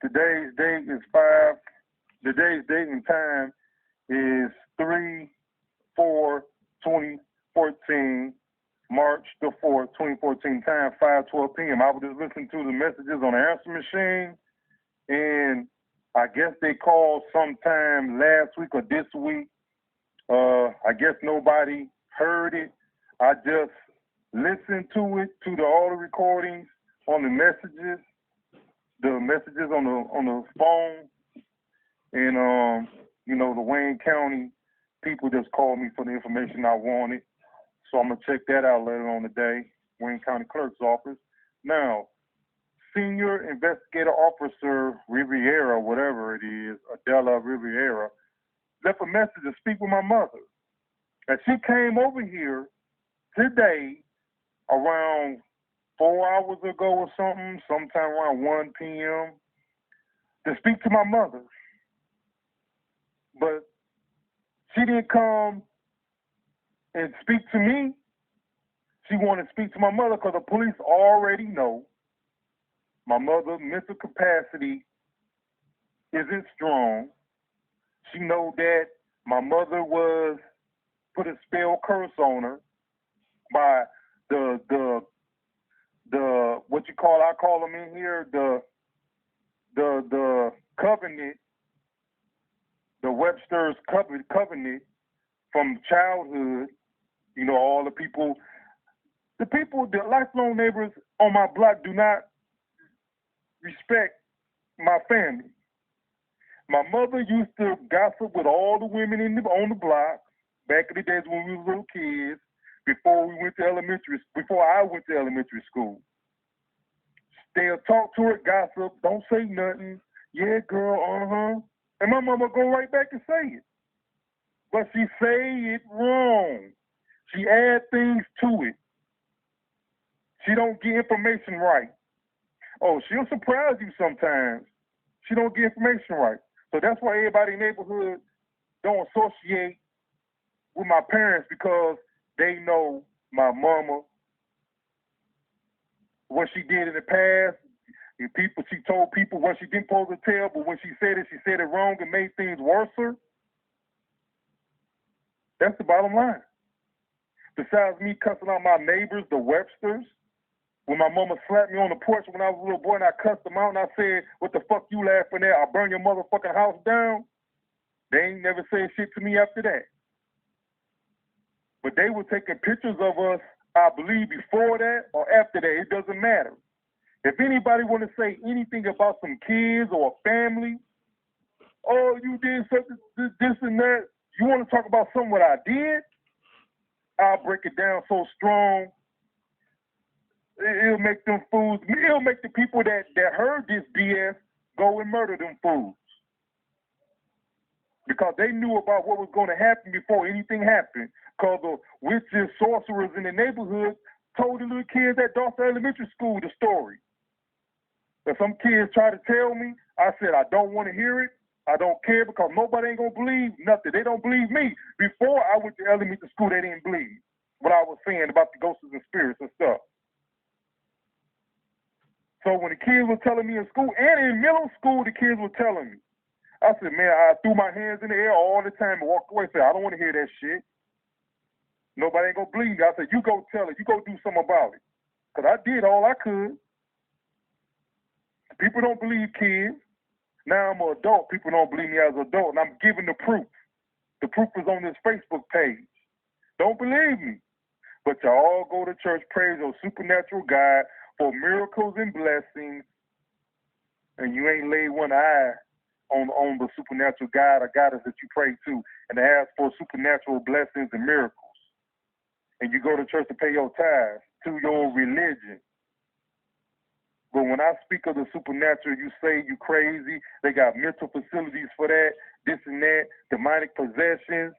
Today's date is 5. Today's date and time is 3/4/2014, March the 4th, 2014. Time 5:12 p.m. I was just listening to the messages on the answer machine, and I guess they called sometime last week or this week. I guess nobody heard it. I just listened to it, to all the recordings on the messages on the phone, and the Wayne County people just called me for the information I wanted. So I'm gonna check that out later on today. Wayne County Clerk's Office. Now, Senior Investigator Officer Riviera, whatever it is, Adela Riviera, left a message to speak with my mother. And she came over here today around 4 hours ago or something, sometime around 1 p.m., to speak to my mother. But she didn't come and speak to me. She wanted to speak to my mother because the police already know my mother's mental capacity isn't strong. She know that my mother was put a spell curse on her by the what you call, I call them in here, the covenant, the Webster's covenant from childhood. All the lifelong neighbors on my block do not respect my family. My mother used to gossip with all the women on the block back in the days when we were little kids, before I went to elementary school. They'll talk to her, gossip, don't say nothing. Yeah, girl, And my mama go right back and say it. But she say it wrong. She add things to it. She don't get information right. Oh, she'll surprise you sometimes. She don't get information right. So that's why everybody in the neighborhood don't associate with my parents, because they know my mama, what she did in the past. She told people what she didn't supposed to tell, but when she said it wrong and made things worse. That's the bottom line. Besides me cussing out my neighbors, the Websters, when my mama slapped me on the porch when I was a little boy and I cussed them out and I said, "What the fuck you laughing at? I'll burn your motherfucking house down." They ain't never said shit to me after that. But they were taking pictures of us, I believe, before that or after that. It doesn't matter. If anybody want to say anything about some kids or a family, oh, you did such this and that, you want to talk about something what I did, I'll break it down so strong, it'll make them fools, it'll make the people that heard this BS go and murder them fools. Because they knew about what was going to happen before anything happened. Because the witches, sorcerers in the neighborhood told the little kids at Dawson Elementary School the story. But some kids tried to tell me, I said, I don't want to hear it. I don't care, because nobody ain't going to believe nothing. They don't believe me. Before I went to elementary school, they didn't believe what I was saying about the ghosts and spirits and stuff. So when the kids were telling me in school, and in middle school, the kids were telling me, I said, man, I threw my hands in the air all the time and walked away and said, I don't want to hear that shit. Nobody ain't going to believe me. I said, you go tell it. You go do something about it. Because I did all I could. People don't believe kids. Now I'm an adult. People don't believe me as an adult, and I'm giving the proof. The proof is on this Facebook page. Don't believe me. But y'all all go to church, praise your supernatural God for miracles and blessings, and you ain't laid one eye on the supernatural God or goddess that you pray to and ask for supernatural blessings and miracles. And you go to church to pay your tithes to your religion. But when I speak of the supernatural, you say you crazy. They got mental facilities for that, this and that, demonic possessions.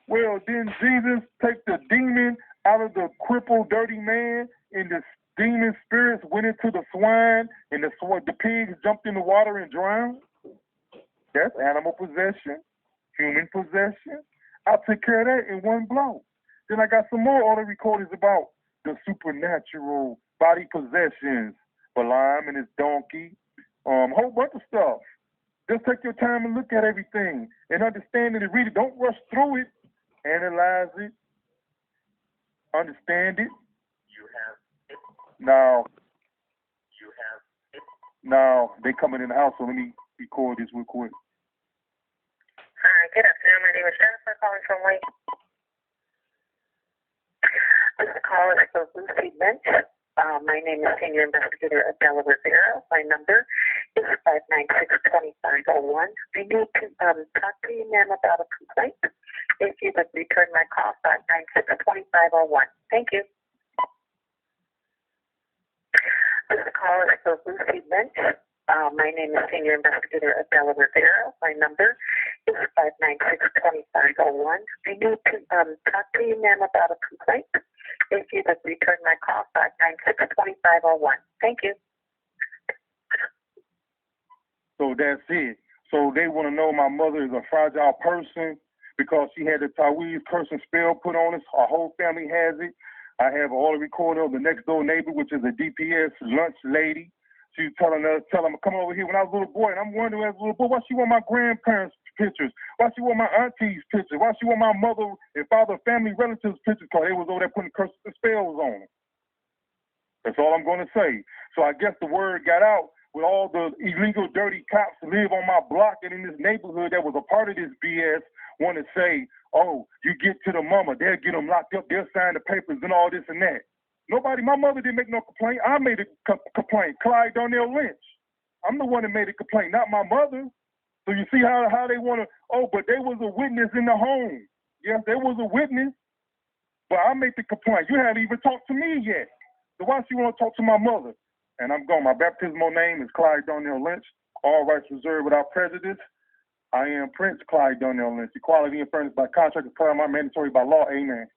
Well, didn't Jesus take the demon out of the crippled, dirty man, and the demon spirits went into the swine, and the pigs jumped in the water and drowned? That's animal possession, human possession. I took care of that in one blow. Then I got some more audio recordings about the supernatural body possessions. Balaam and his donkey, whole bunch of stuff. Just take your time and look at everything and understand it and read it. Don't rush through it. Analyze it. Understand it. Now, they coming in the house, so let me record this real quick. Hi, good afternoon. My name is Jennifer calling from Lake. This call is for Lucy Lynch. My name is Senior Investigator Adela Rivera. My number is 596-2501. I need to talk to you, ma'am, about a complaint. If you would return my call, 596-2501. Thank you. This call is for Lucy Lynch. My name is Senior Investigator Adela Rivera. My number is 596-2501. I need to talk to you, ma'am, about a complaint. If you would return my call, 596-2501. Thank you. So that's it. So they want to know my mother is a fragile person because she had the Tawiz curse and spell put on us. Our whole family has it. I have all the recording of the next door neighbor, which is a DPS lunch lady. She's telling us, come over here when I was a little boy. And I'm wondering as a little boy, why she want my grandparents' pictures? Why she want my auntie's pictures? Why she want my mother and father, family, relatives' pictures? Because they was over there putting curses and spells on them. That's all I'm going to say. So I guess the word got out with all the illegal, dirty cops that live on my block and in this neighborhood that was a part of this BS want to say, oh, you get to the mama, they'll get them locked up, they'll sign the papers and all this and that. Nobody, my mother didn't make no complaint. I made a complaint. Clyde Darnell Lynch. I'm the one that made a complaint, not my mother. So you see how they want to, oh, but there was a witness in the home. Yes, there was a witness, but I made the complaint. You haven't even talked to me yet. So why she want to talk to my mother? And I'm going. My baptismal name is Clyde Darnell Lynch. All rights reserved without prejudice. I am Prince Clyde Darnell Lynch. Equality and fairness by contract is paramount mandatory by law. Amen.